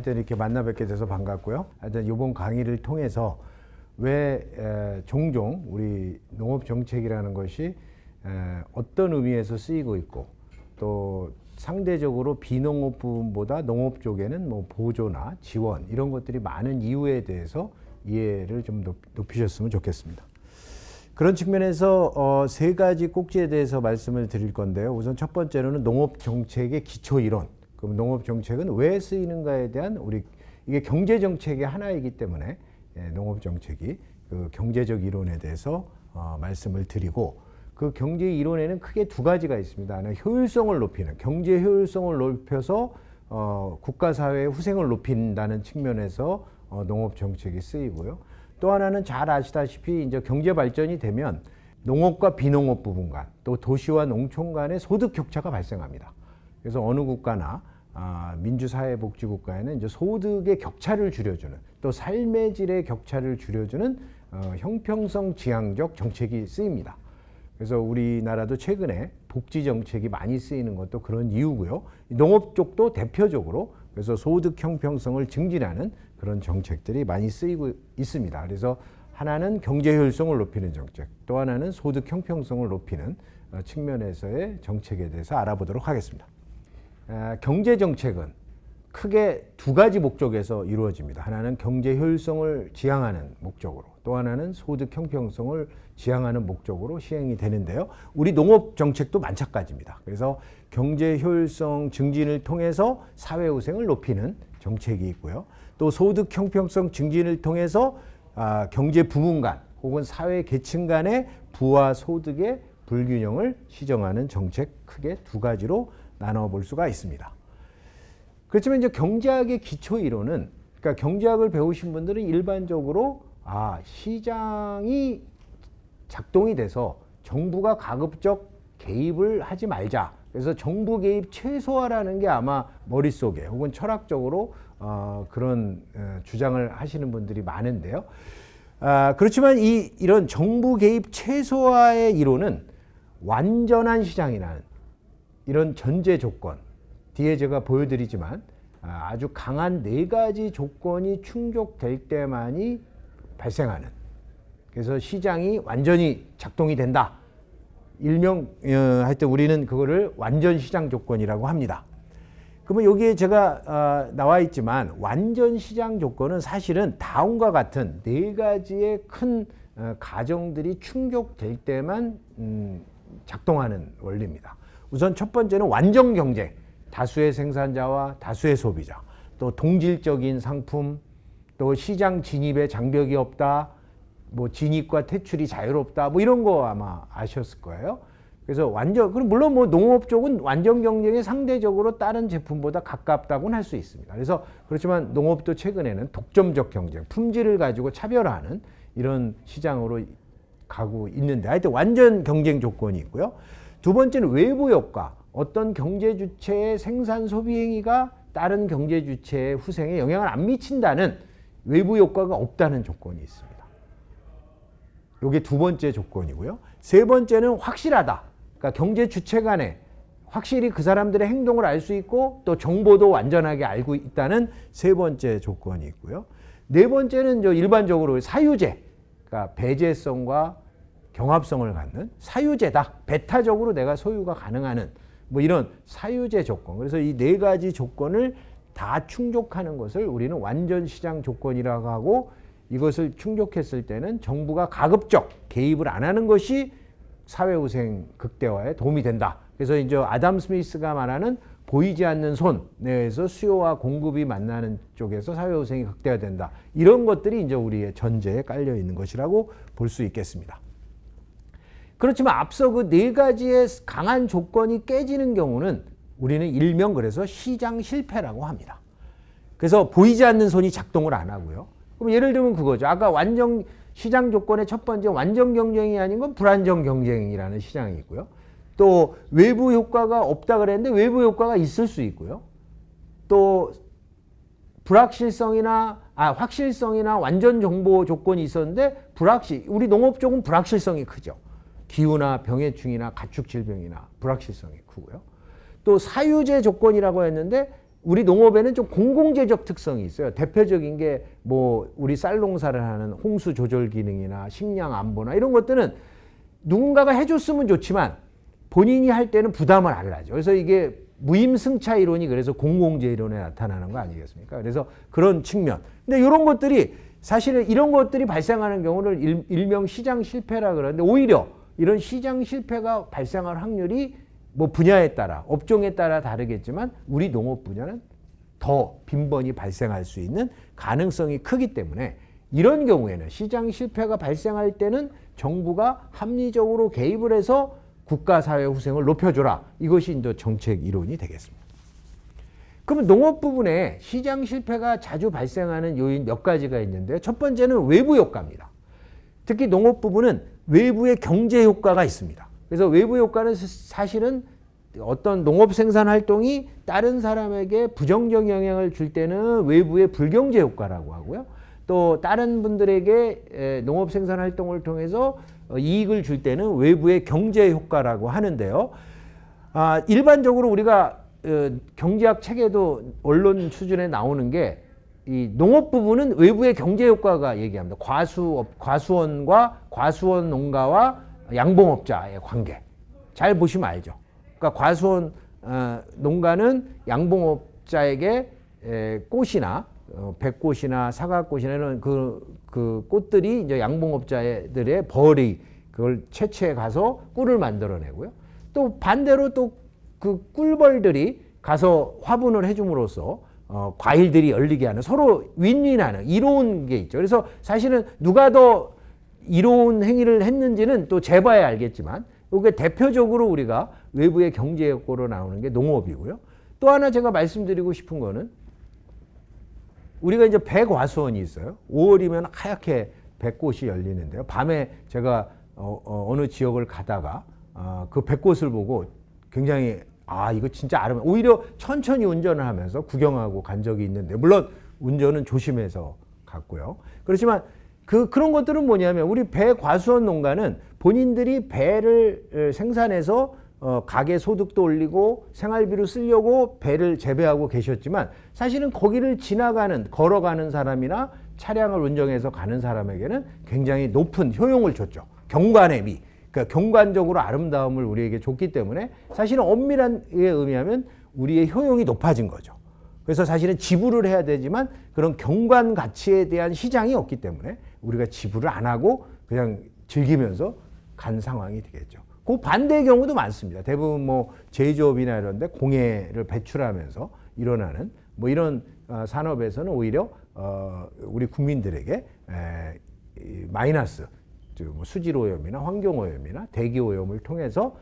하여튼 이렇게 만나 뵙게 돼서 반갑고요. 하여튼 이번 강의를 통해서 왜 종종 우리 농업 정책이라는 것이 어떤 의미에서 쓰이고 있고 또 상대적으로 비농업 부분보다 농업 쪽에는 뭐 보조나 지원 이런 것들이 많은 이유에 대해서 이해를 좀 높이셨으면 좋겠습니다. 그런 측면에서 세 가지 꼭지에 대해서 말씀을 드릴 건데요. 우선 첫 번째로는 농업 정책의 기초 이론. 그럼 농업 정책은 왜 쓰이는가에 대한 이게 경제 정책의 하나이기 때문에 농업 정책이 그 경제적 이론에 대해서 말씀을 드리고, 그 경제 이론에는 크게 두 가지가 있습니다. 하나 효율성을 높이는, 경제 효율성을 높여서 국가 사회의 후생을 높인다는 측면에서 농업 정책이 쓰이고요. 또 하나는 잘 아시다시피 이제 경제 발전이 되면 농업과 비농업 부분 간, 또 도시와 농촌 간의 소득 격차가 발생합니다. 그래서 어느 국가나 민주사회복지국가에는 이제 소득의 격차를 줄여주는, 또 삶의 질의 격차를 줄여주는 형평성 지향적 정책이 쓰입니다. 그래서 우리나라도 최근에 복지 정책이 많이 쓰이는 것도 그런 이유고요. 농업 쪽도 대표적으로 그래서 소득 형평성을 증진하는 그런 정책들이 많이 쓰이고 있습니다. 그래서 하나는 경제 효율성을 높이는 정책, 또 하나는 소득 형평성을 높이는 측면에서의 정책에 대해서 알아보도록 하겠습니다. 경제 정책은 크게 두 가지 목적에서 이루어집니다. 하나는 경제 효율성을 지향하는 목적으로, 또 하나는 소득 형평성을 지향하는 목적으로 시행이 되는데요. 우리 농업 정책도 마찬가지입니다. 그래서 경제 효율성 증진을 통해서 사회 후생을 높이는 정책이 있고요. 또 소득 형평성 증진을 통해서 경제 부문 간 혹은 사회 계층 간의 부와 소득의 불균형을 시정하는 정책, 크게 두 가지로 나눠볼 수가 있습니다. 그렇지만 이제 경제학의 기초 이론은, 그러니까 경제학을 배우신 분들은 일반적으로 시장이 작동이 돼서 정부가 가급적 개입을 하지 말자. 그래서 정부 개입 최소화라는 게 아마 머릿속에 혹은 철학적으로 그런 주장을 하시는 분들이 많은데요. 그렇지만 이런 정부 개입 최소화의 이론은 완전한 시장이라는 이런 전제 조건, 뒤에 제가 보여드리지만 아주 강한 네 가지 조건이 충족될 때만이 발생하는, 그래서 시장이 완전히 작동이 된다. 일명 하여튼 우리는 그거를 완전 시장 조건이라고 합니다. 그러면 여기에 제가 나와 있지만 완전 시장 조건은 사실은 다음과 같은 네 가지의 큰 가정들이 충족될 때만 작동하는 원리입니다. 우선 첫 번째는 완전 경쟁, 다수의 생산자와 다수의 소비자, 또 동질적인 상품, 또 시장 진입에 장벽이 없다, 뭐 진입과 퇴출이 자유롭다, 뭐 이런 거 아마 아셨을 거예요. 그래서 그럼 물론 뭐 농업 쪽은 완전 경쟁에 상대적으로 다른 제품보다 가깝다고는 할 수 있습니다. 그래서 그렇지만 농업도 최근에는 독점적 경쟁, 품질을 가지고 차별화하는 이런 시장으로 가고 있는데, 하여튼 완전 경쟁 조건이 있고요. 두 번째는 외부 효과, 어떤 경제 주체의 생산 소비 행위가 다른 경제 주체의 후생에 영향을 안 미친다는 외부 효과가 없다는 조건이 있습니다. 이게 두 번째 조건이고요. 세 번째는 확실하다. 그러니까 경제 주체 간에 확실히 그 사람들의 행동을 알 수 있고 또 정보도 완전하게 알고 있다는 세 번째 조건이 있고요. 네 번째는 일반적으로 사유제, 그러니까 배제성과 경합성을 갖는 사유제다. 배타적으로 내가 소유가 가능한 뭐 이런 사유제 조건. 그래서 이 네 가지 조건을 다 충족하는 것을 우리는 완전 시장 조건이라고 하고, 이것을 충족했을 때는 정부가 가급적 개입을 안 하는 것이 사회후생 극대화에 도움이 된다. 그래서 이제 아담 스미스가 말하는 보이지 않는 손 내에서 수요와 공급이 만나는 쪽에서 사회후생이 극대화된다. 이런 것들이 이제 우리의 전제에 깔려 있는 것이라고 볼 수 있겠습니다. 그렇지만 앞서 그 네 가지의 강한 조건이 깨지는 경우는 우리는 일명 그래서 시장 실패라고 합니다. 그래서 보이지 않는 손이 작동을 안 하고요. 그럼 예를 들면 그거죠. 아까 완전 시장 조건의 첫 번째 완전 경쟁이 아닌 건 불완전 경쟁이라는 시장이 있고요. 또 외부 효과가 없다 그랬는데 외부 효과가 있을 수 있고요. 또 불확실성이나 확실성이나 완전 정보 조건이 있었는데 우리 농업 쪽은 불확실성이 크죠. 기후나 병해충이나 가축 질병이나 불확실성이 크고요. 또 사유제 조건이라고 했는데 우리 농업에는 좀 공공재적 특성이 있어요. 대표적인 게 뭐 우리 쌀 농사를 하는 홍수 조절 기능이나 식량 안보나 이런 것들은 누군가가 해줬으면 좋지만 본인이 할 때는 부담을 안 하죠. 그래서 이게 무임승차 이론이 그래서 공공재 이론에 나타나는 거 아니겠습니까? 그래서 그런 측면. 근데 이런 것들이 사실은 이런 것들이 발생하는 경우를 일명 시장 실패라 그러는데 오히려 이런 시장 실패가 발생할 확률이 뭐 분야에 따라 업종에 따라 다르겠지만 우리 농업 분야는 더 빈번히 발생할 수 있는 가능성이 크기 때문에 이런 경우에는 시장 실패가 발생할 때는 정부가 합리적으로 개입을 해서 국가 사회 후생을 높여줘라. 이것이 이제 정책 이론이 되겠습니다. 그러면 농업 부분에 시장 실패가 자주 발생하는 요인 몇 가지가 있는데요. 첫 번째는 외부 효과입니다. 특히 농업 부분은 외부의 경제 효과가 있습니다. 그래서 외부 효과는 사실은 어떤 농업 생산 활동이 다른 사람에게 부정적 영향을 줄 때는 외부의 불경제 효과라고 하고요. 또 다른 분들에게 농업 생산 활동을 통해서 이익을 줄 때는 외부의 경제 효과라고 하는데요. 일반적으로 우리가 경제학 책에도 언론 수준에 나오는 게 이 농업 부분은 외부의 경제 효과가 얘기합니다. 과수원과 과수원 농가와 양봉업자의 관계. 잘 보시면 알죠. 그러니까 과수원 농가는 양봉업자에게 꽃이나 백꽃이나 사과꽃이나 이런 그 꽃들이 이제 양봉업자들의 벌이 그걸 채취해 가서 꿀을 만들어내고요. 또 반대로 또 그 꿀벌들이 가서 화분을 해줌으로써 과일들이 열리게 하는 서로 윈윈하는 이로운 게 있죠. 그래서 사실은 누가 더 이로운 행위를 했는지는 또 재봐야 알겠지만 이게 대표적으로 우리가 외부의 경제 효과로 나오는 게 농업이고요. 또 하나 제가 말씀드리고 싶은 거는 우리가 이제 백과수원이 있어요. 5월이면 하얗게 백꽃이 열리는데요. 밤에 제가 어느 지역을 가다가 그 백꽃을 보고 굉장히 이거 진짜 아름다워. 오히려 천천히 운전을 하면서 구경하고 간 적이 있는데 물론 운전은 조심해서 갔고요. 그렇지만 그런 것들은 뭐냐면 우리 백과수원 농가는 본인들이 배를 생산해서 가계 소득도 올리고 생활비로 쓰려고 배를 재배하고 계셨지만 사실은 거기를 걸어가는 사람이나 차량을 운전해서 가는 사람에게는 굉장히 높은 효용을 줬죠. 경관의 미. 그러니까 경관적으로 아름다움을 우리에게 줬기 때문에 사실은 엄밀한 의미하면 우리의 효용이 높아진 거죠. 그래서 사실은 지불을 해야 되지만 그런 경관 가치에 대한 시장이 없기 때문에 우리가 지불을 안 하고 그냥 즐기면서 간 상황이 되겠죠. 그 반대의 경우도 많습니다. 대부분 뭐 제조업이나 이런 데 공해를 배출하면서 일어나는 뭐 이런 산업에서는 오히려 우리 국민들에게 마이너스 수질오염이나 환경오염이나 대기오염을 통해서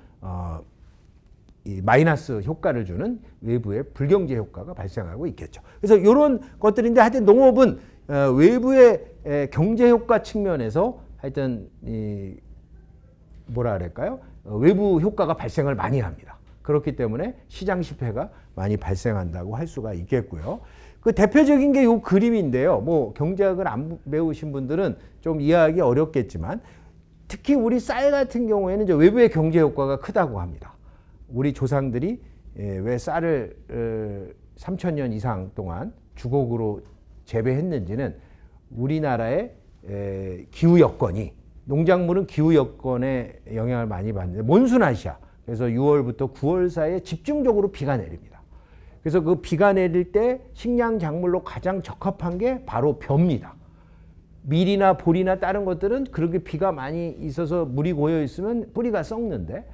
이 마이너스 효과를 주는 외부의 불경제 효과가 발생하고 있겠죠. 그래서 이런 것들인데 하여튼 농업은 외부의 경제 효과 측면에서 하여튼 뭐라 그럴까요? 외부 효과가 발생을 많이 합니다. 그렇기 때문에 시장 실패가 많이 발생한다고 할 수가 있겠고요. 그 대표적인 게 이 그림인데요. 뭐 경제학을 안 배우신 분들은 좀 이해하기 어렵겠지만 특히 우리 쌀 같은 경우에는 이제 외부의 경제 효과가 크다고 합니다. 우리 조상들이 왜 쌀을 3,000년 이상 동안 주곡으로 재배했는지는 우리나라의 기후 여건이 농작물은 기후 여건에 영향을 많이 받는데 몬순아시아 그래서 6월부터 9월 사이에 집중적으로 비가 내립니다. 그래서 그 비가 내릴 때 식량 작물로 가장 적합한 게 바로 벼입니다. 밀이나 보리나 다른 것들은 그렇게 비가 많이 있어서 물이 고여 있으면 뿌리가 썩는데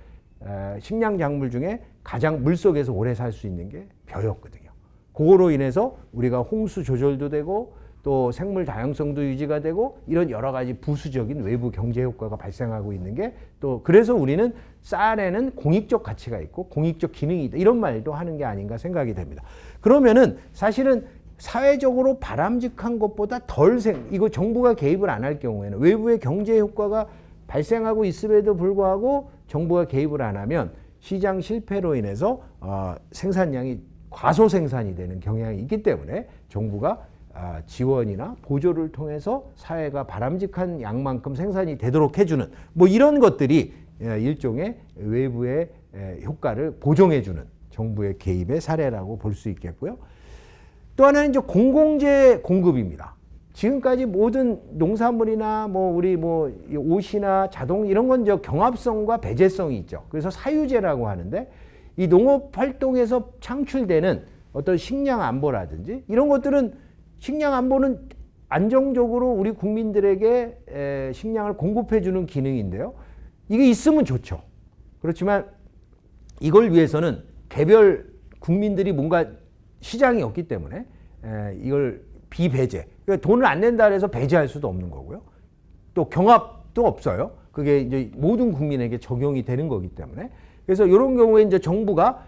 식량 작물 중에 가장 물속에서 오래 살 수 있는 게 벼였거든요. 그거로 인해서 우리가 홍수 조절도 되고 또 생물 다양성도 유지가 되고 이런 여러 가지 부수적인 외부 경제 효과가 발생하고 있는 게 또 그래서 우리는 쌀에는 공익적 가치가 있고 공익적 기능이 있다 이런 말도 하는 게 아닌가 생각이 됩니다. 그러면은 사실은 사회적으로 바람직한 것보다 이거 정부가 개입을 안 할 경우에는 외부의 경제 효과가 발생하고 있음에도 불구하고 정부가 개입을 안 하면 시장 실패로 인해서 생산량이 과소 생산이 되는 경향이 있기 때문에 정부가 지원이나 보조를 통해서 사회가 바람직한 양만큼 생산이 되도록 해주는 뭐 이런 것들이 일종의 외부의 효과를 보정해주는 정부의 개입의 사례라고 볼 수 있겠고요. 또 하나는 이제 공공재 공급입니다. 지금까지 모든 농산물이나 뭐 우리 뭐 옷이나 자동 이런 건 이제 경합성과 배제성이 있죠. 그래서 사유재라고 하는데 이 농업 활동에서 창출되는 어떤 식량 안보라든지 이런 것들은 식량 안보는 안정적으로 우리 국민들에게 식량을 공급해 주는 기능인데요. 이게 있으면 좋죠. 그렇지만 이걸 위해서는 개별 국민들이 뭔가 시장이 없기 때문에 이걸 비배제, 그러니까 돈을 안 낸다 해서 배제할 수도 없는 거고요. 또 경합도 없어요. 그게 이제 모든 국민에게 적용이 되는 거기 때문에. 그래서 이런 경우에 이제 정부가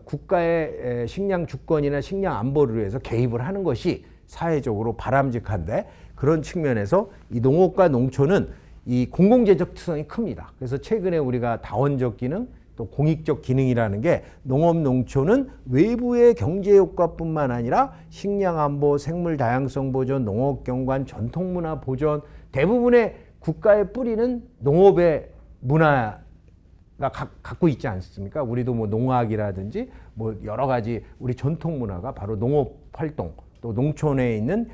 국가의 식량 주권이나 식량 안보를 위해서 개입을 하는 것이 사회적으로 바람직한데, 그런 측면에서 이 농업과 농촌은 이 공공재적 특성이 큽니다. 그래서 최근에 우리가 다원적 기능, 또 공익적 기능이라는 게 농업 농촌은 외부의 경제 효과뿐만 아니라 식량 안보, 생물 다양성 보존, 농업 경관, 전통 문화 보존, 대부분의 국가의 뿌리는 농업의 문화가 갖고 있지 않습니까? 우리도 뭐 농악이라든지 뭐 여러 가지 우리 전통 문화가 바로 농업 활동, 또 농촌에 있는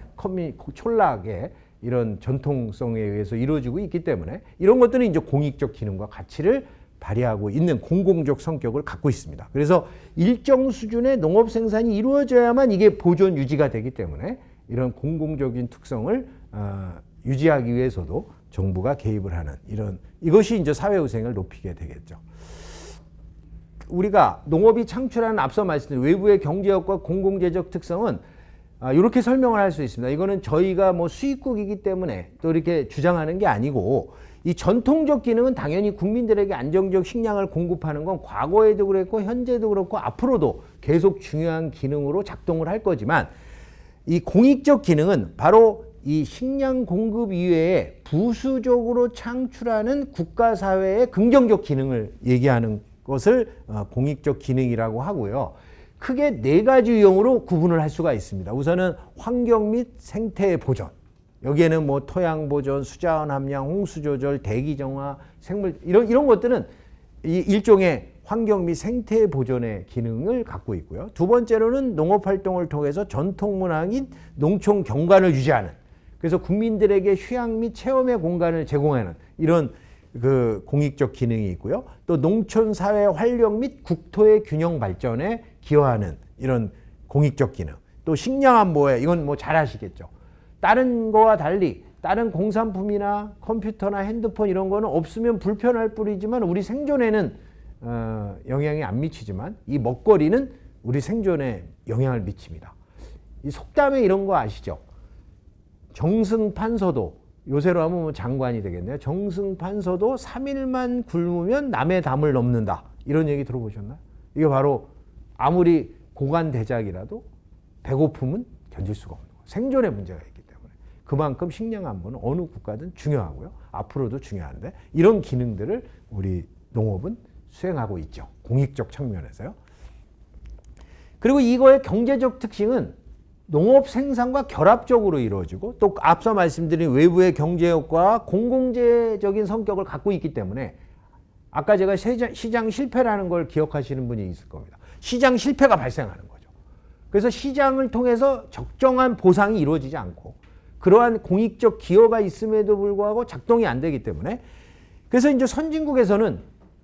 촌락의 이런 전통성에 의해서 이루어지고 있기 때문에 이런 것들은 이제 공익적 기능과 가치를 발휘하고 있는 공공적 성격을 갖고 있습니다. 그래서 일정 수준의 농업 생산이 이루어져야만 이게 보존 유지가 되기 때문에 이런 공공적인 특성을 유지하기 위해서도 정부가 개입을 하는 이것이 이제 사회후생을 높이게 되겠죠. 우리가 농업이 창출하는 앞서 말씀드린 외부의 경제력과 공공재적 특성은 이렇게 설명을 할 수 있습니다. 이거는 저희가 뭐 수입국이기 때문에 또 이렇게 주장하는 게 아니고, 이 전통적 기능은 당연히 국민들에게 안정적 식량을 공급하는 건 과거에도 그랬고 현재도 그렇고 앞으로도 계속 중요한 기능으로 작동을 할 거지만, 이 공익적 기능은 바로 이 식량 공급 이외에 부수적으로 창출하는 국가 사회의 긍정적 기능을 얘기하는 것을 공익적 기능이라고 하고요. 크게 네 가지 유형으로 구분을 할 수가 있습니다. 우선은 환경 및 생태 보존. 여기에는 뭐 토양 보존, 수자원 함량, 홍수 조절, 대기 정화, 생물 이런 것들은 일종의 환경 및 생태 보존의 기능을 갖고 있고요. 두 번째로는 농업 활동을 통해서 전통 문화인 농촌 경관을 유지하는, 그래서 국민들에게 휴양 및 체험의 공간을 제공하는 이런 그 공익적 기능이 있고요. 또 농촌 사회 활력 및 국토의 균형 발전에 기여하는 이런 공익적 기능. 또 식량 안보에, 이건 뭐 잘 아시겠죠. 다른 거와 달리 다른 공산품이나 컴퓨터나 핸드폰 이런 거는 없으면 불편할 뿐이지만 우리 생존에는 영향이 안 미치지만 이 먹거리는 우리 생존에 영향을 미칩니다. 이 속담에 이런 거 아시죠? 정승판서도, 요새로 하면 뭐 장관이 되겠네요. 정승판서도 3일만 굶으면 남의 담을 넘는다. 이런 얘기 들어보셨나요? 이게 바로 아무리 고관대작이라도 배고픔은 견딜 수가 없는 거예요. 생존의 문제가 있기 때문에. 그만큼 식량 안보는 어느 국가든 중요하고요. 앞으로도 중요한데 이런 기능들을 우리 농업은 수행하고 있죠. 공익적 측면에서요. 그리고 이거의 경제적 특징은 농업 생산과 결합적으로 이루어지고 또 앞서 말씀드린 외부의 경제 효과와 공공재적인 성격을 갖고 있기 때문에 아까 제가 시장 실패라는 걸 기억하시는 분이 있을 겁니다. 시장 실패가 발생하는 거죠. 그래서 시장을 통해서 적정한 보상이 이루어지지 않고 그러한 공익적 기여가 있음에도 불구하고 작동이 안 되기 때문에, 그래서 이제 선진국에서는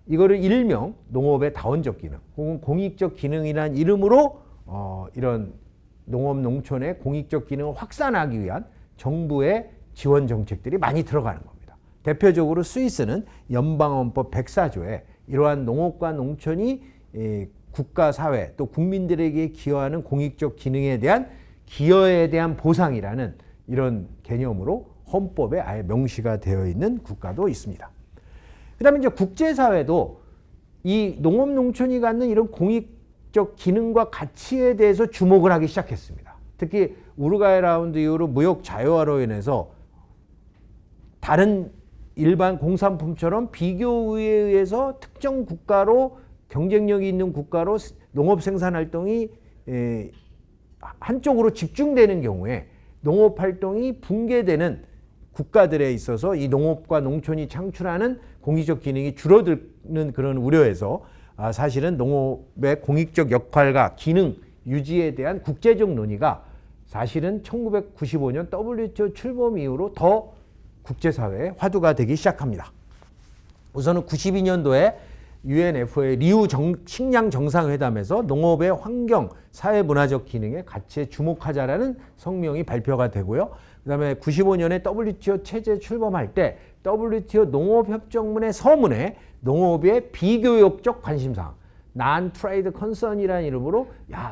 이거를 일명 농업의 다원적 기능 혹은 공익적 기능이라는 이름으로 이런 농업 농촌의 공익적 기능을 확산하기 위한 정부의 지원 정책들이 많이 들어가는 겁니다. 대표적으로 스위스는 연방헌법 104조에 이러한 농업과 농촌이 국가 사회 또 국민들에게 기여하는 공익적 기능에 대한 기여에 대한 보상이라는 이런 개념으로 헌법에 아예 명시가 되어 있는 국가도 있습니다. 그다음에 이제 국제사회도 이 농업 농촌이 갖는 이런 공익적 기능과 가치에 대해서 주목을 하기 시작했습니다. 특히 우루과이 라운드 이후로 무역 자유화로 인해서 다른 일반 공산품처럼 비교에 의해서 특정 국가로 경쟁력이 있는 국가로 농업 생산 활동이 한쪽으로 집중되는 경우에 농업 활동이 붕괴되는 국가들에 있어서 이 농업과 농촌이 창출하는 공익적 기능이 줄어드는 그런 우려에서 사실은 농업의 공익적 역할과 기능 유지에 대한 국제적 논의가 사실은 1995년 WTO 출범 이후로 더 국제사회의 화두가 되기 시작합니다. 우선은 92년도에 UNFA 리우 식량 정상회담에서 농업의 환경, 사회 문화적 기능의 가치에 주목하자라는 성명이 발표가 되고요. 그다음에 95년에 WTO 체제 출범할 때 WTO 농업협정문의 서문에 농업의 비교역적 관심사항, Non-Trade Concern이라는 이름으로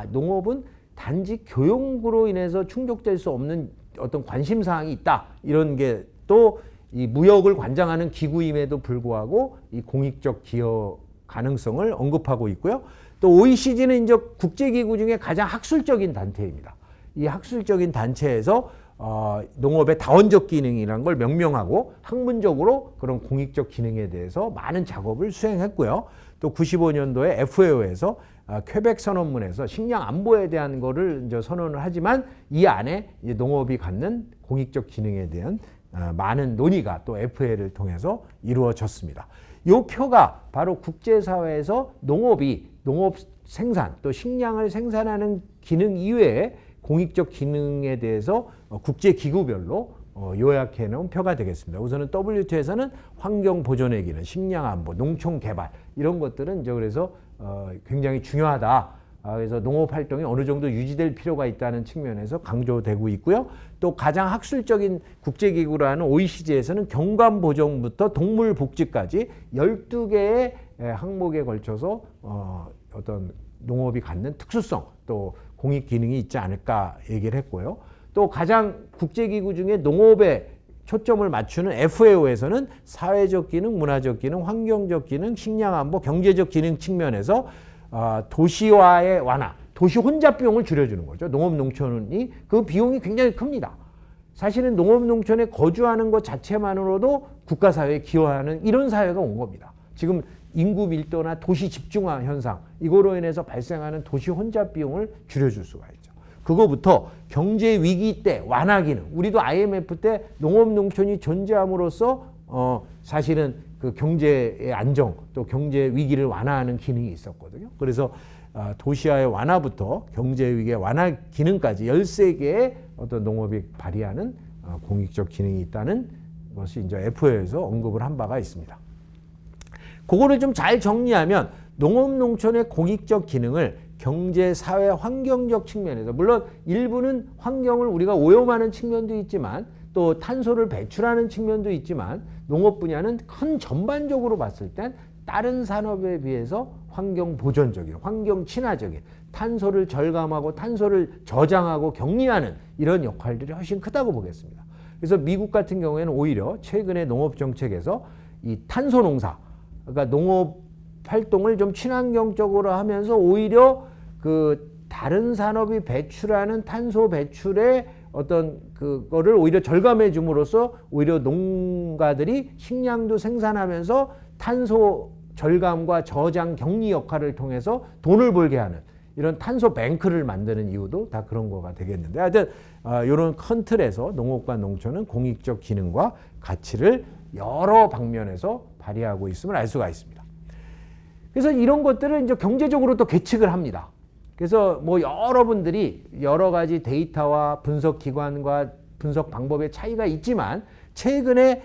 농업은 단지 교역으로 인해서 충족될 수 없는 어떤 관심사항이 있다. 이런 게 또 이 무역을 관장하는 기구임에도 불구하고 이 공익적 기여 가능성을 언급하고 있고요. 또 OECD는 이제 국제기구 중에 가장 학술적인 단체입니다. 이 학술적인 단체에서 농업의 다원적 기능이라는 걸 명명하고 학문적으로 그런 공익적 기능에 대해서 많은 작업을 수행했고요. 또 95년도에 FAO에서 퀘벡 선언문에서 식량 안보에 대한 거를 이제 선언을 하지만 이 안에 이제 농업이 갖는 공익적 기능에 대한 많은 논의가 또 FAO를 통해서 이루어졌습니다. 이 표가 바로 국제사회에서 농업이 농업 생산 또 식량을 생산하는 기능 이외에 공익적 기능에 대해서 국제기구별로 요약해 놓은 표가 되겠습니다. 우선은 WTO에서는 환경 보존의 기능, 식량 안보, 농촌 개발 이런 것들은 이제 그래서 굉장히 중요하다. 그래서 농업 활동이 어느 정도 유지될 필요가 있다는 측면에서 강조되고 있고요. 또 가장 학술적인 국제기구라는 OECD에서는 경관 보존부터 동물 복지까지 12개의 항목에 걸쳐서 어떤 농업이 갖는 특수성 또 공익 기능이 있지 않을까 얘기를 했고요. 또 가장 국제기구 중에 농업에 초점을 맞추는 FAO에서는 사회적 기능, 문화적 기능, 환경적 기능, 식량 안보, 경제적 기능 측면에서 도시화의 완화, 도시 혼잡 비용을 줄여주는 거죠. 농업 농촌이 그 비용이 굉장히 큽니다. 사실은 농업 농촌에 거주하는 것 자체만으로도 국가 사회에 기여하는 이런 사회가 온 겁니다. 지금 인구 밀도나 도시 집중화 현상 이거로 인해서 발생하는 도시 혼잡 비용을 줄여줄 수가 있죠. 그거부터 경제 위기 때 완화 기능. 우리도 IMF 때 농업 농촌이 존재함으로써 사실은 그 경제의 안정 또 경제 위기를 완화하는 기능이 있었거든요. 그래서 도시화의 완화부터 경제 위기의 완화 기능까지 13개의 어떤 농업이 발휘하는 공익적 기능이 있다는 것이 이제 FAO에서 언급을 한 바가 있습니다. 그거를 좀 잘 정리하면 농업 농촌의 공익적 기능을 경제, 사회, 환경적 측면에서 물론 일부는 환경을 우리가 오염하는 측면도 있지만 또 탄소를 배출하는 측면도 있지만 농업 분야는 큰 전반적으로 봤을 땐 다른 산업에 비해서 환경 보존적인, 환경 친화적인 탄소를 절감하고 탄소를 저장하고 격리하는 이런 역할들이 훨씬 크다고 보겠습니다. 그래서 미국 같은 경우에는 오히려 최근에 농업 정책에서 이 탄소 농사, 그러니까 농업 활동을 좀 친환경적으로 하면서 오히려 그 다른 산업이 배출하는 탄소 배출의 어떤 그거를 오히려 절감해 줌으로써 오히려 농가들이 식량도 생산하면서 탄소 절감과 저장 격리 역할을 통해서 돈을 벌게 하는 이런 탄소 뱅크를 만드는 이유도 다 그런 거가 되겠는데 하여튼 이런 큰 틀에서 농업과 농촌은 공익적 기능과 가치를 여러 방면에서 발휘하고 있음을 알 수가 있습니다. 그래서 이런 것들을 이제 경제적으로 또 계측을 합니다. 그래서 뭐 여러분들이 여러 가지 데이터와 분석 기관과 분석 방법의 차이가 있지만 최근에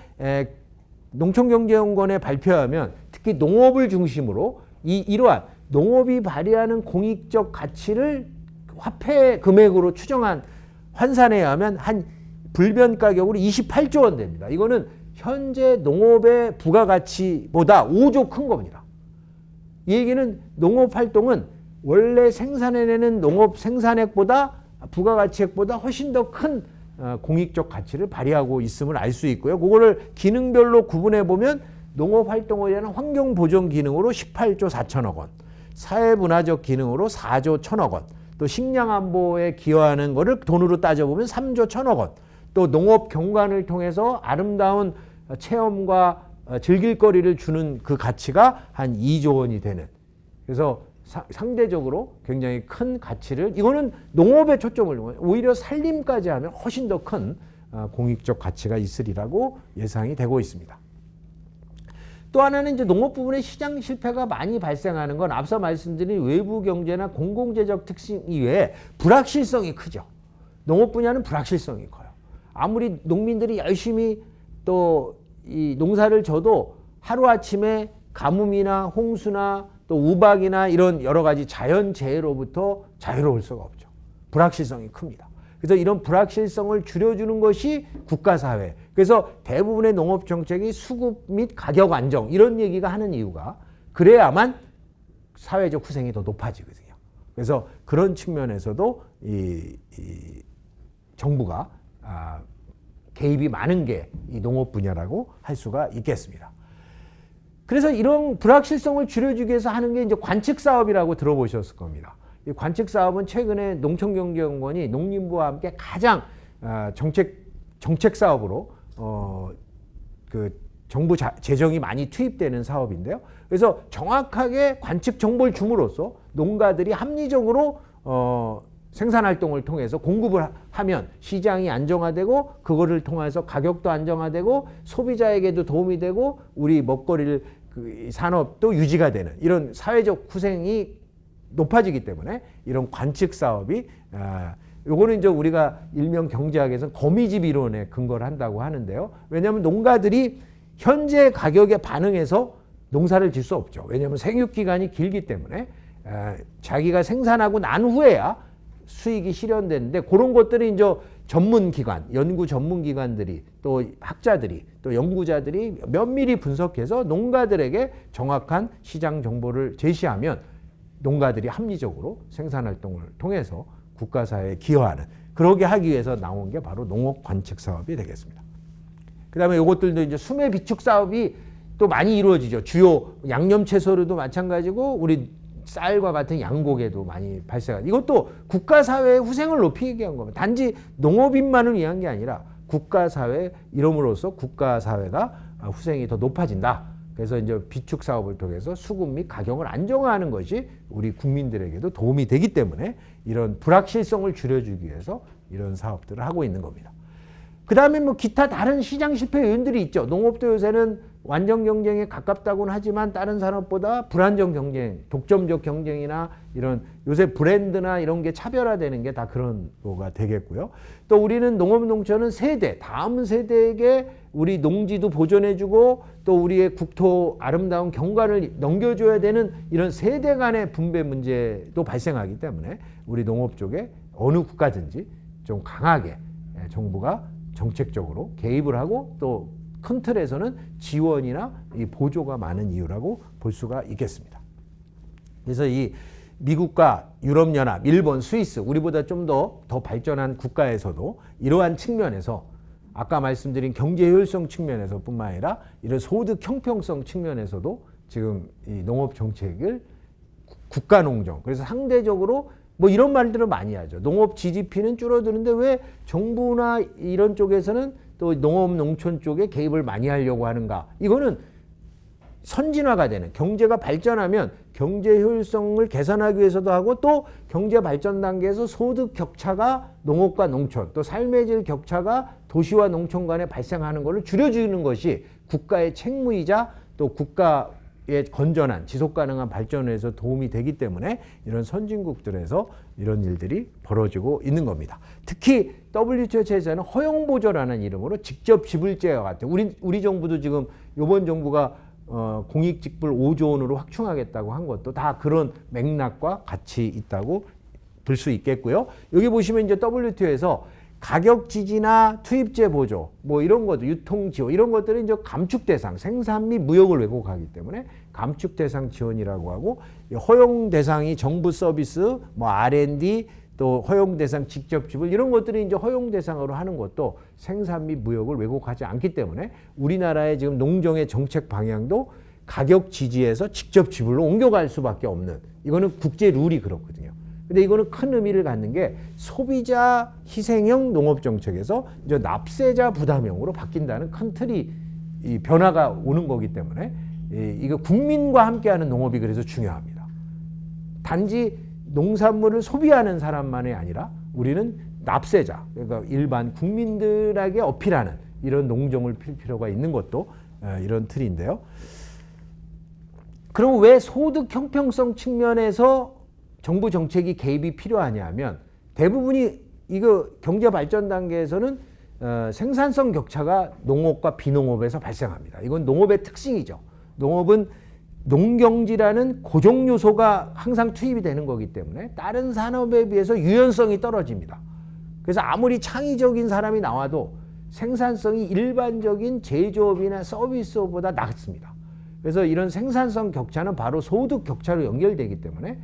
농촌경제연구원에 발표하면 특히 농업을 중심으로 이러한 농업이 발휘하는 공익적 가치를 화폐 금액으로 추정한 환산에 의하면 한 불변 가격으로 28조 원 됩니다. 이거는 현재 농업의 부가가치보다 5조 큰 겁니다. 이 얘기는 농업 활동은 원래 생산해내는 농업 생산액보다 부가가치액보다 훨씬 더 큰 공익적 가치를 발휘하고 있음을 알 수 있고요. 그거를 기능별로 구분해 보면 농업 활동에 대한 환경 보존 기능으로 18조 4천억 원, 사회문화적 기능으로 4조 1천억 원, 또 식량 안보에 기여하는 거를 돈으로 따져보면 3조 1천억 원, 또 농업 경관을 통해서 아름다운 체험과 즐길거리를 주는 그 가치가 한 2조 원이 되는, 그래서 상대적으로 굉장히 큰 가치를, 이거는 농업에 초점을 두고 오히려 산림까지 하면 훨씬 더 큰 공익적 가치가 있으리라고 예상이 되고 있습니다. 또 하나는 이제 농업 부분의 시장 실패가 많이 발생하는 건 앞서 말씀드린 외부 경제나 공공재적 특性이외에 불확실성이 크죠. 농업 분야는 불확실성이 커요. 아무리 농민들이 열심히 또 이 농사를 져도 하루아침에 가뭄이나 홍수나 또 우박이나 이런 여러 가지 자연재해로부터 자유로울 수가 없죠. 불확실성이 큽니다. 그래서 이런 불확실성을 줄여주는 것이 국가사회. 그래서 대부분의 농업정책이 수급 및 가격 안정 이런 얘기가 하는 이유가 그래야만 사회적 후생이 더 높아지거든요. 그래서 그런 측면에서도 이 정부가 개입이 많은 게 이 농업 분야라고 할 수가 있겠습니다. 그래서 이런 불확실성을 줄여주기 위해서 하는 게 이제 관측 사업이라고 들어보셨을 겁니다. 이 관측 사업은 최근에 농촌경제연구원이 농림부와 함께 가장 정책 사업으로 그 정부 재정이 많이 투입되는 사업인데요. 그래서 정확하게 관측 정보를 줌으로써 농가들이 합리적으로 생산활동을 통해서 공급을 하면 시장이 안정화되고 그거를 통해서 가격도 안정화되고 소비자에게도 도움이 되고 우리 먹거리를 그 산업도 유지가 되는 이런 사회적 후생이 높아지기 때문에 이런 관측 사업이 요거는 이제 우리가 일명 경제학에서는 거미집 이론에 근거를 한다고 하는데요. 왜냐하면 농가들이 현재 가격에 반응해서 농사를 질 수 없죠. 왜냐하면 생육 기간이 길기 때문에 자기가 생산하고 난 후에야 수익이 실현되는데 그런 것들이 이제 전문기관, 연구 전문기관들이 또 학자들이 또 연구자들이 면밀히 분석해서 농가들에게 정확한 시장 정보를 제시하면 농가들이 합리적으로 생산활동을 통해서 국가사회에 기여하는 그러게 하기 위해서 나온 게 바로 농업 관측 사업이 되겠습니다. 그 다음에 이것들도 이제 수매 비축 사업이 또 많이 이루어지죠. 주요 양념채소류도 마찬가지고 우리 쌀과 같은 양고기도 많이 발생하고 이것도 국가사회의 후생을 높이기 위한 겁니다. 단지 농업인만을 위한 게 아니라 국가사회 이름으로써 국가사회가 후생이 더 높아진다. 그래서 이제 비축 사업을 통해서 수급 및 가격을 안정화하는 것이 우리 국민들에게도 도움이 되기 때문에 이런 불확실성을 줄여주기 위해서 이런 사업들을 하고 있는 겁니다. 그 다음에 뭐 기타 다른 시장 실패 요인들이 있죠. 농업도 요새는 완전 경쟁에 가깝다고는 하지만 다른 산업보다 불안정 경쟁, 독점적 경쟁이나 이런 요새 브랜드나 이런 게 차별화되는 게 다 그런 거가 되겠고요. 또 우리는 농업 농촌은 세대, 다음 세대에게 우리 농지도 보존해주고 또 우리의 국토 아름다운 경관을 넘겨줘야 되는 이런 세대 간의 분배 문제도 발생하기 때문에 우리 농업 쪽에 어느 국가든지 좀 강하게 정부가 정책적으로 개입을 하고 또 큰 틀에서는 지원이나 이 보조가 많은 이유라고 볼 수가 있겠습니다. 그래서 이 미국과 유럽연합, 일본, 스위스 우리보다 좀 더 발전한 국가에서도 이러한 측면에서 아까 말씀드린 경제 효율성 측면에서 뿐만 아니라 이런 소득 형평성 측면에서도 지금 이 농업 정책을 국가 농정 그래서 상대적으로 뭐 이런 말들을 많이 하죠. 농업 GDP는 줄어드는데 왜 정부나 이런 쪽에서는 또 농업 농촌 쪽에 개입을 많이 하려고 하는가. 이거는 선진화가 되는 경제가 발전하면 경제 효율성을 개선하기 위해서도 하고 또 경제 발전 단계에서 소득 격차가 농업과 농촌 또 삶의 질 격차가 도시와 농촌 간에 발생하는 것을 줄여주는 것이 국가의 책무이자 또 국가의 건전한 지속 가능한 발전에 서 도움이 되기 때문에 이런 선진국들에서 이런 일들이 벌어지고 있는 겁니다. 특히 WTO 체제는 허용보조라는 이름으로 직접 지불제와 같은 우리 정부도 지금 이번 정부가 공익직불 5조 원으로 확충하겠다고 한 것도 다 그런 맥락과 같이 있다고 볼 수 있겠고요. 여기 보시면 이제 WTO에서 가격 지지나 투입제 보조, 뭐 이런 것들, 유통 지원 이런 것들은 이제 감축 대상, 생산 및 무역을 왜곡하기 때문에 감축 대상 지원이라고 하고 허용 대상이 정부 서비스, 뭐 R&D 또 허용 대상 직접 지불 이런 것들이 이제 허용 대상으로 하는 것도 생산 및 무역을 왜곡하지 않기 때문에 우리나라의 지금 농정의 정책 방향도 가격 지지에서 직접 지불로 옮겨갈 수밖에 없는 이거는 국제 룰이 그렇거든요. 근데 이거는 큰 의미를 갖는 게 소비자 희생형 농업 정책에서 이제 납세자 부담형으로 바뀐다는 큰 틀이 이 변화가 오는 거기 때문에 이거 국민과 함께하는 농업이 그래서 중요합니다. 단지 농산물을 소비하는 사람만이 아니라 우리는 납세자, 그러니까 일반 국민들에게 어필하는 이런 농정을 필 필요가 있는 것도 이런 틀인데요. 그럼 왜 소득 형평성 측면에서 정부 정책이 개입이 필요하냐 하면 대부분이 이거 경제 발전 단계에서는 생산성 격차가 농업과 비농업에서 발생합니다. 이건 농업의 특징이죠. 농업은 농경지라는 고정 요소가 항상 투입이 되는 거기 때문에 다른 산업에 비해서 유연성이 떨어집니다. 그래서 아무리 창의적인 사람이 나와도 생산성이 일반적인 제조업이나 서비스업보다 낮습니다. 그래서 이런 생산성 격차는 바로 소득 격차로 연결되기 때문에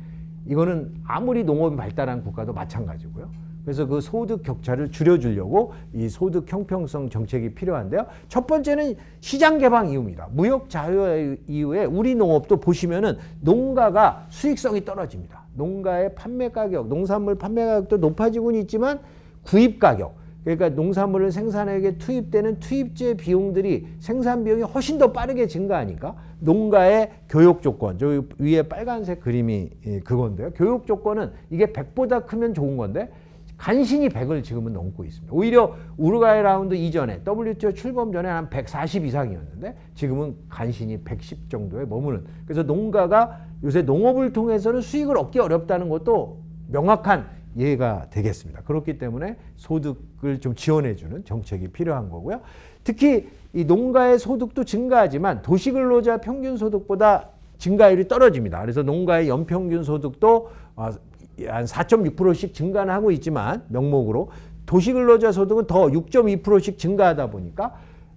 이거는 아무리 농업이 발달한 국가도 마찬가지고요. 그래서 그 소득 격차를 줄여주려고 이 소득 형평성 정책이 필요한데요. 첫 번째는 시장 개방 이유입니다. 무역 자유 이후에 우리 농업도 보시면은 농가가 수익성이 떨어집니다. 농가의 판매 가격, 농산물 판매 가격도 높아지고는 있지만 구입 가격, 그러니까 농산물을 생산하게 투입되는 투입재 비용들이 생산 비용이 훨씬 더 빠르게 증가하니까 농가의 교육 조건, 저 위에 빨간색 그림이 그건데요. 교육 조건은 이게 100보다 크면 좋은 건데 간신히 100을 지금은 넘고 있습니다. 오히려 우루과이 라운드 이전에 WTO 출범 전에 한 140 이상이었는데 지금은 간신히 110 정도에 머무는. 그래서 농가가 요새 농업을 통해서는 수익을 얻기 어렵다는 것도 명확한 예가 되겠습니다. 그렇기 때문에 소득을 좀 지원해주는 정책이 필요한 거고요. 특히 이 농가의 소득도 증가하지만 도시근로자 평균 소득보다 증가율이 떨어집니다. 그래서 농가의 연평균 소득도 한 4.6%씩 증가는 하고 있지만 명목으로 도시근로자 소득은 더 6.2%씩 증가하다 보니까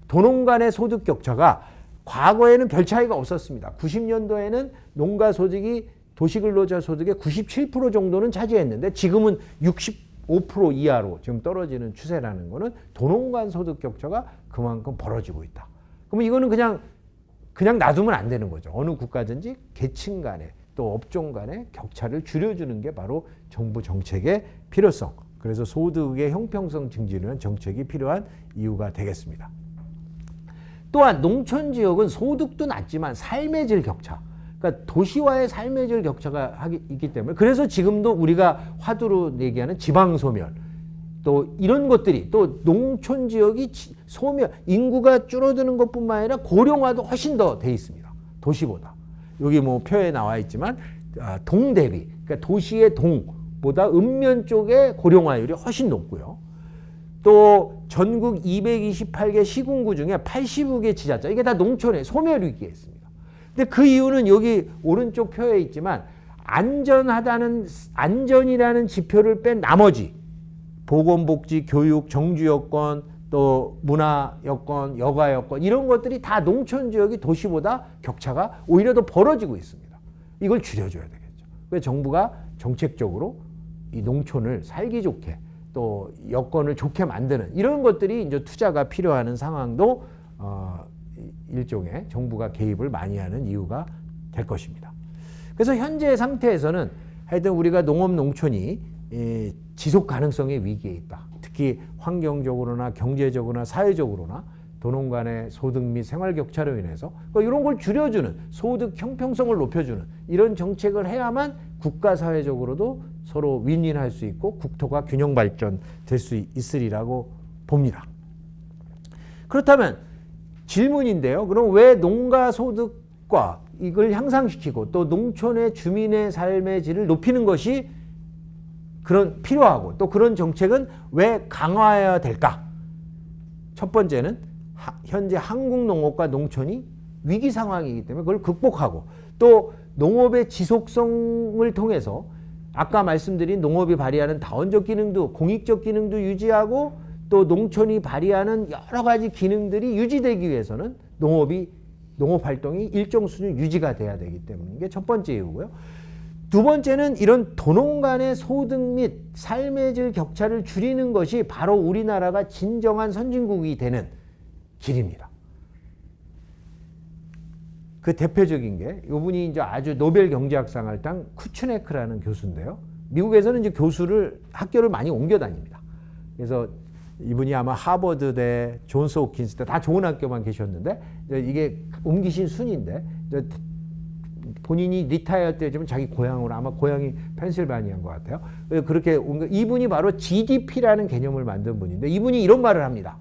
도농 간의 소득 격차가 과거에는 별 차이가 없었습니다. 90년도에는 농가 소득이 도시근로자 소득의 97% 정도는 차지했는데 지금은 65% 이하로 지금 떨어지는 추세라는 거는 도농 간 소득 격차가 그만큼 벌어지고 있다. 그러면 이거는 그냥 놔두면 안 되는 거죠. 어느 국가든지 계층 간에 또 업종 간의 격차를 줄여주는 게 바로 정부 정책의 필요성. 그래서 소득의 형평성 증진을 정책이 필요한 이유가 되겠습니다. 또한 농촌 지역은 소득도 낮지만 삶의 질 격차, 그러니까 도시와의 삶의 질 격차가 있기 때문에 그래서 지금도 우리가 화두로 얘기하는 지방 소멸, 또 이런 것들이 또 농촌 지역이 소멸, 인구가 줄어드는 것뿐만 아니라 고령화도 훨씬 더 돼 있습니다. 도시보다. 여기 뭐 표에 나와 있지만 동 대비, 그러니까 도시의 동보다 읍면 쪽의 고령화율이 훨씬 높고요. 또 전국 228개 시군구 중에 80개 지자체, 이게 다 농촌의 소멸 위기에 있습니다. 근데 그 이유는 여기 오른쪽 표에 있지만 안전이라는 지표를 뺀 나머지 보건복지, 교육, 정주 여건, 또 문화 여건, 여가 여건 이런 것들이 다 농촌 지역이 도시보다 격차가 오히려 더 벌어지고 있습니다. 이걸 줄여줘야 되겠죠. 그래서 정부가 정책적으로 이 농촌을 살기 좋게 또 여건을 좋게 만드는 이런 것들이 이제 투자가 필요한 상황도 일종의 정부가 개입을 많이 하는 이유가 될 것입니다. 그래서 현재 상태에서는 하여튼 우리가 농업 농촌이 지속 가능성의 위기에 있다. 특히 환경적으로나 경제적으로나 사회적으로나 도농 간의 소득 및 생활 격차로 인해서 이런 걸 줄여주는 소득 형평성을 높여주는 이런 정책을 해야만 국가 사회적으로도 서로 윈윈할 수 있고 국토가 균형 발전될 수 있으리라고 봅니다. 그렇다면 질문인데요. 그럼 왜 농가 소득과 이걸 향상시키고 또 농촌의 주민의 삶의 질을 높이는 것이 필요하고 또 그런 정책은 왜 강화해야 될까? 첫 번째는 현재 한국 농업과 농촌이 위기 상황이기 때문에 그걸 극복하고 또 농업의 지속성을 통해서 아까 말씀드린 농업이 발휘하는 다원적 기능도 공익적 기능도 유지하고 또 농촌이 발휘하는 여러 가지 기능들이 유지되기 위해서는 농업 활동이 일정 수준 유지가 돼야 되기 때문인 게 첫 번째 이유고요. 두 번째는 이런 도농 간의 소득 및 삶의 질 격차를 줄이는 것이 바로 우리나라가 진정한 선진국이 되는 길입니다. 그 대표적인 게 이분이 이제 아주 노벨 경제학상을 탄 쿠츠네크라는 교수인데요. 미국에서는 이제 학교를 많이 옮겨 다닙니다. 그래서 이분이 아마 하버드대, 존스 홉킨스대 다 좋은 학교만 계셨는데 이게 옮기신 순인데 본인이 리타이어 때쯤은 자기 고향으로 아마 고향이 펜실바니아인 것 같아요. 그렇게 이분이 바로 GDP라는 개념을 만든 분인데 이분이 이런 말을 합니다.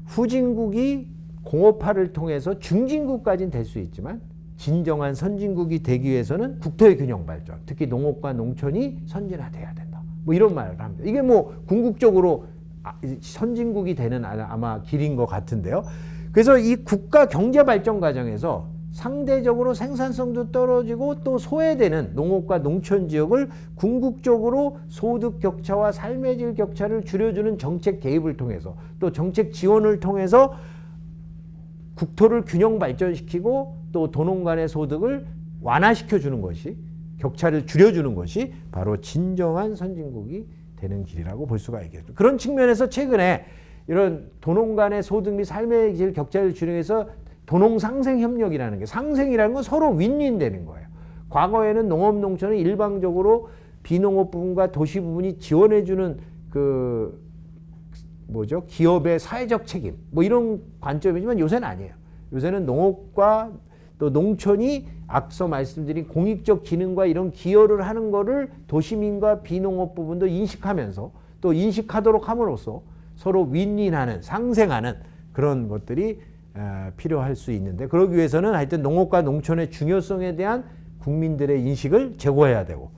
후진국이 공업화를 통해서 중진국까지는 될 수 있지만 진정한 선진국이 되기 위해서는 국토의 균형 발전, 특히 농업과 농촌이 선진화돼야 된다. 뭐 이런 말을 합니다. 이게 뭐 궁극적으로 선진국이 되는 아마 길인 것 같은데요. 그래서 이 국가 경제 발전 과정에서 상대적으로 생산성도 떨어지고 또 소외되는 농업과 농촌 지역을 궁극적으로 소득 격차와 삶의 질 격차를 줄여주는 정책 개입을 통해서 또 정책 지원을 통해서 국토를 균형 발전시키고 또 도농 간의 소득을 완화시켜주는 것이, 격차를 줄여주는 것이 바로 진정한 선진국이 되는 길이라고 볼 수가 있겠죠. 그런 측면에서 최근에 이런 도농 간의 소득 및 삶의 질 격차를 줄이면서 도농 상생 협력이라는 게, 상생이라는 건 서로 윈윈되는 거예요. 과거에는 농업 농촌은 일방적으로 비농업 부분과 도시 부분이 지원해주는 기업의 사회적 책임 뭐 이런 관점이지만 요새는 아니에요. 요새는 농업과 또 농촌이 앞서 말씀드린 공익적 기능과 이런 기여를 하는 거를 도시민과 비농업 부분도 인식하면서 또 인식하도록 함으로써 서로 윈윈하는, 상생하는 그런 것들이 필요할 수 있는데, 그러기 위해서는 하여튼 농업과 농촌의 중요성에 대한 국민들의 인식을 제고해야 되고,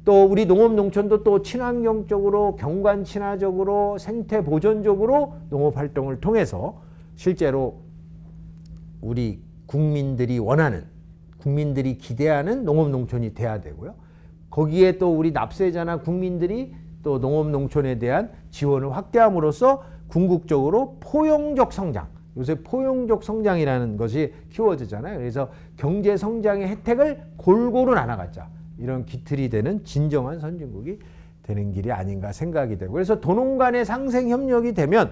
또 우리 농업 농촌도 또 친환경적으로, 경관 친화적으로, 생태 보존적으로 농업 활동을 통해서 실제로 우리 국민들이 원하는, 국민들이 기대하는 농업 농촌이 돼야 되고요. 거기에 또 우리 납세자나 국민들이 또 농업 농촌에 대한 지원을 확대함으로써 궁극적으로 포용적 성장, 요새 포용적 성장이라는 것이 키워드잖아요. 그래서 경제 성장의 혜택을 골고루 나눠가자, 이런 기틀이 되는 진정한 선진국이 되는 길이 아닌가 생각이 되고, 그래서 도농 간의 상생 협력이 되면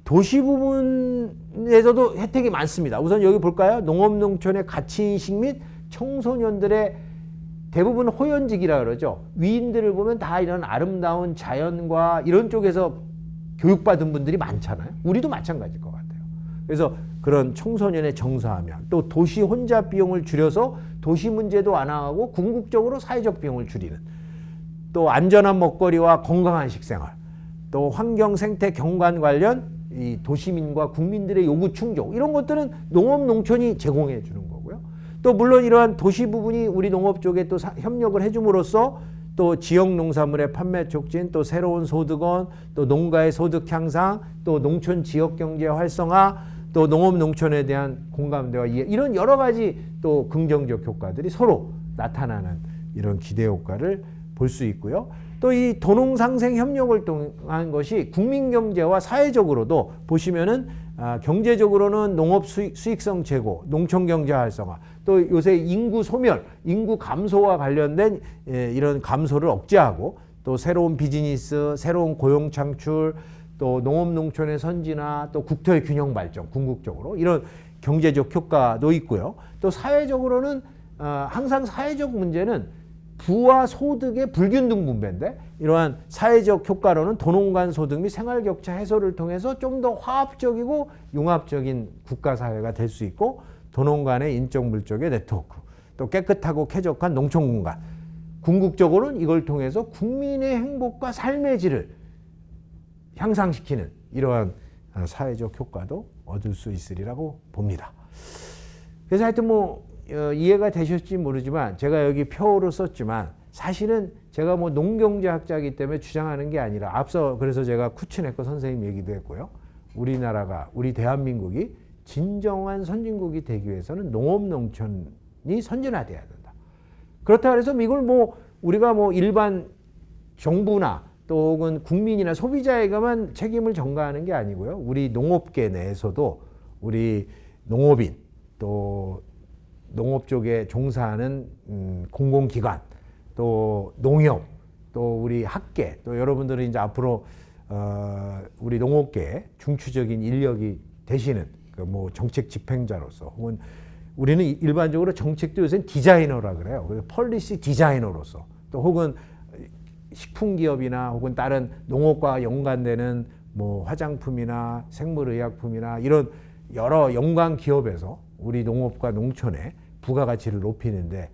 도시 부분에서도 혜택이 많습니다. 우선 여기 볼까요? 농업 농촌의 가치인식 및 청소년들의 대부분 호연직이라 그러죠. 위인들을 보면 다 이런 아름다운 자연과 이런 쪽에서 교육받은 분들이 많잖아요. 우리도 마찬가지일 것 같아요. 그래서 그런 청소년의 정서함양, 또 도시 혼잡 비용을 줄여서 도시 문제도 완화하고 궁극적으로 사회적 비용을 줄이는, 또 안전한 먹거리와 건강한 식생활, 또 환경 생태 경관 관련 이 도시민과 국민들의 요구 충족, 이런 것들은 농업 농촌이 제공해 주는 거고요. 또 물론 이러한 도시 부분이 우리 농업 쪽에 또 협력을 해줌으로써 또 지역 농산물의 판매 촉진, 또 새로운 소득원, 또 농가의 소득 향상, 또 농촌 지역 경제 활성화, 또 농업 농촌에 대한 공감대와 이해, 이런 여러 가지 또 긍정적 효과들이 서로 나타나는 이런 기대 효과를 볼 수 있고요. 또 이 도농 상생 협력을 통한 것이 국민 경제와 사회적으로도 보시면은 경제적으로는 농업 수익성 제고, 농촌 경제 활성화, 또 요새 인구 소멸, 인구 감소와 관련된 이런 감소를 억제하고, 또 새로운 비즈니스, 새로운 고용 창출, 또 농업 농촌의 선진화, 또 국토의 균형 발전, 궁극적으로 이런 경제적 효과도 있고요. 또 사회적으로는 항상 사회적 문제는 부와 소득의 불균등 분배인데, 이러한 사회적 효과로는 도농 간 소득 및 생활 격차 해소를 통해서 좀 더 화합적이고 융합적인 국가 사회가 될 수 있고, 도농 간의 인적 물적의 네트워크, 또 깨끗하고 쾌적한 농촌 공간, 궁극적으로는 이걸 통해서 국민의 행복과 삶의 질을 향상시키는 이러한 사회적 효과도 얻을 수 있으리라고 봅니다. 그래서 하여튼 이해가 되셨을지 모르지만 제가 여기 표로 썼지만, 사실은 제가 농경제학자이기 때문에 주장하는 게 아니라, 앞서 그래서 제가 쿠츠네커 선생님 얘기도 했고요. 우리나라가, 우리 대한민국이 진정한 선진국이 되기 위해서는 농업 농촌이 선진화돼야 된다. 그렇다 그래서 이걸 우리가 일반 정부나 또 혹은 국민이나 소비자에게만 책임을 전가하는 게 아니고요. 우리 농업계 내에서도 우리 농업인, 또 농업 쪽에 종사하는 공공기관, 또 농협, 또 우리 학계, 또 여러분들은 이제 앞으로 우리 농업계의 중추적인 인력이 되시는 정책 집행자로서, 혹은 우리는 일반적으로 정책도 요새 디자이너라 그래요. 그래서 폴리시 디자이너로서, 또 혹은 식품기업이나 혹은 다른 농업과 연관되는 화장품이나 생물의약품이나 이런 여러 연관 기업에서 우리 농업과 농촌의 부가가치를 높이는데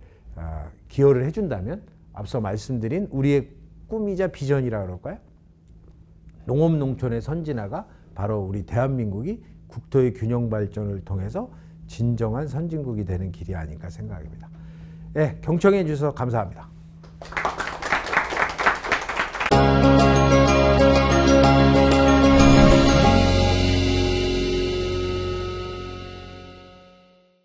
기여를 해준다면, 앞서 말씀드린 우리의 꿈이자 비전이라 그럴까요? 농업 농촌의 선진화가 바로 우리 대한민국이 국토의 균형 발전을 통해서 진정한 선진국이 되는 길이 아닌가 생각합니다. 경청해 주셔서 감사합니다.